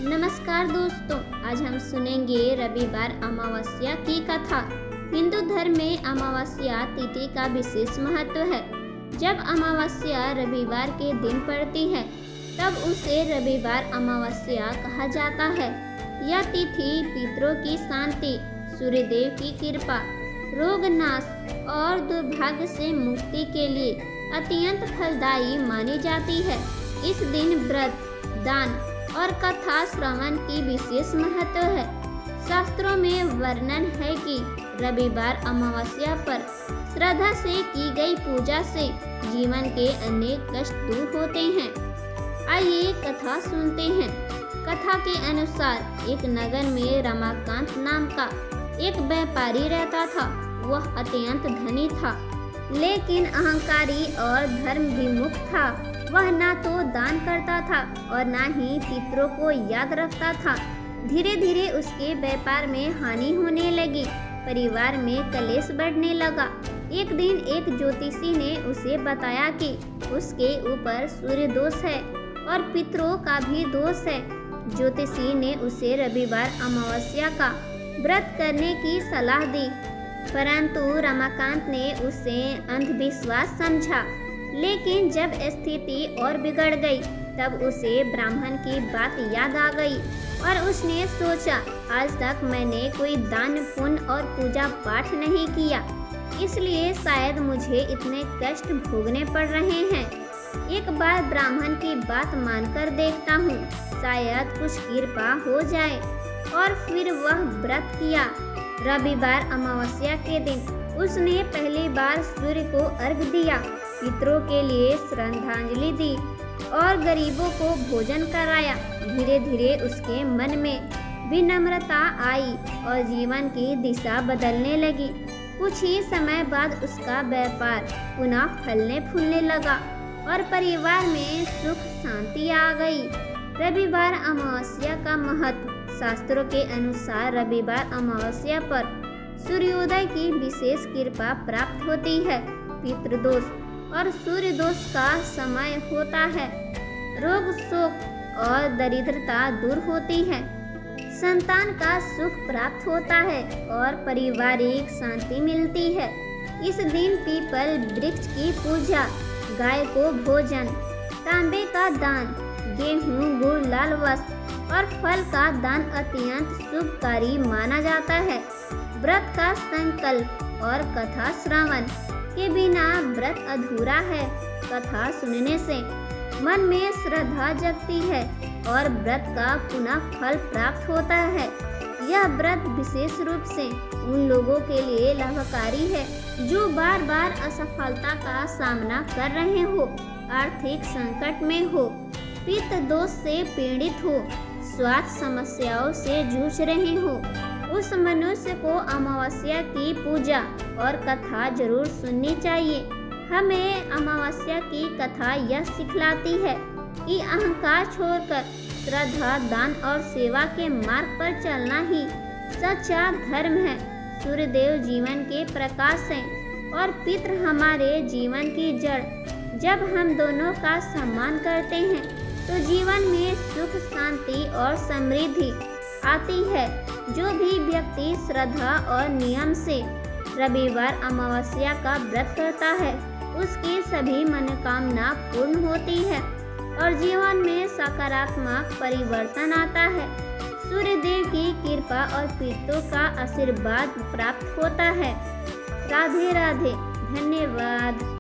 नमस्कार दोस्तों, आज हम सुनेंगे रविवार अमावस्या की कथा। हिंदू धर्म में अमावस्या तिथि का विशेष महत्व है। जब अमावस्या रविवार के दिन पड़ती है तब उसे रविवार अमावस्या कहा जाता है। यह तिथि पितरों की शांति, सूर्यदेव की कृपा, रोग नाश और दुर्भाग्य से मुक्ति के लिए अत्यंत फलदायी मानी जाती है। इस दिन व्रत, दान और कथा श्रवण की विशेष महत्व है। शास्त्रों में वर्णन है कि रविवार अमावस्या पर श्रद्धा से की गई पूजा से जीवन के अनेक कष्ट दूर होते हैं। आइए कथा सुनते हैं। कथा के अनुसार एक नगर में रमाकांत नाम का एक व्यापारी रहता था। वह अत्यंत धनी था, लेकिन अहंकारी और धर्म विमुख था। वह ना तो दान करता था और ना ही पितरों को याद रखता था। धीरे धीरे उसके व्यापार में हानि होने लगी। परिवार में कलेश बढ़ने लगा। एक दिन एक ज्योतिषी ने उसे बताया कि उसके ऊपर सूर्य दोष है और पितरों का भी दोष है। ज्योतिषी ने उसे रविवार अमावस्या का व्रत करने की सलाह दी, परंतु रमाकांत ने उसे अंधविश्वास समझा। लेकिन जब स्थिति और बिगड़ गई तब उसे ब्राह्मण की बात याद आ गई और उसने सोचा, आज तक मैंने कोई दान पुण्य और पूजा पाठ नहीं किया, इसलिए शायद मुझे इतने कष्ट भोगने पड़ रहे हैं। एक बार ब्राह्मण की बात मानकर देखता हूँ, शायद कुछ कृपा हो जाए। और फिर वह व्रत किया। रविवार अमावस्या के दिन उसने पहली बार सूर्य को अर्घ दिया, पितरों के लिए श्रद्धांजलि दी और गरीबों को भोजन कराया। धीरे धीरे उसके मन में विनम्रता आई और जीवन की दिशा बदलने लगी। कुछ ही समय बाद उसका व्यापार पुनः फलने फूलने लगा और परिवार में सुख शांति आ गई। रविवार अमावस्या का महत्व। शास्त्रों के अनुसार रविवार अमावस्या पर सूर्योदय की विशेष कृपा प्राप्त होती है। पितृदोष और सूर्य दोष का समय होता है। रोग, शोक और दरिद्रता दूर होती है। संतान का सुख प्राप्त होता है और पारिवारिक शांति मिलती है। इस दिन पीपल वृक्ष की पूजा, गाय को भोजन, तांबे का दान, गेहूं, गुड़, लाल वस्त्र और फल का दान अत्यंत शुभकारी माना जाता है। व्रत का संकल्प और कथा श्रवण के बिना व्रत अधूरा है। कथा सुनने से मन में श्रद्धा जगती है और व्रत का पुनः फल प्राप्त होता है। यह व्रत विशेष रूप से उन लोगों के लिए लाभकारी है जो बार बार असफलता का सामना कर रहे हो, आर्थिक संकट में हो, पित्त दोष से पीड़ित हो, स्वास्थ्य समस्याओं से जूझ रहे हो। उस मनुष्य को अमावस्या की पूजा और कथा जरूर सुननी चाहिए। हमें अमावस्या की कथा यह सिखलाती है कि अहंकार छोड़कर श्रद्धा, दान और सेवा के मार्ग पर चलना ही सच्चा धर्म है। सूर्यदेव जीवन के प्रकाश हैं और पितृ हमारे जीवन की जड़। जब हम दोनों का सम्मान करते हैं तो जीवन में सुख, शांति और समृद्धि आती है। जो भी व्यक्ति श्रद्धा और नियम से रविवार अमावस्या का व्रत करता है उसकी सभी मनोकामना पूर्ण होती है और जीवन में सकारात्मक परिवर्तन आता है। सूर्यदेव की कृपा और पितरों का आशीर्वाद प्राप्त होता है। राधे राधे। धन्यवाद।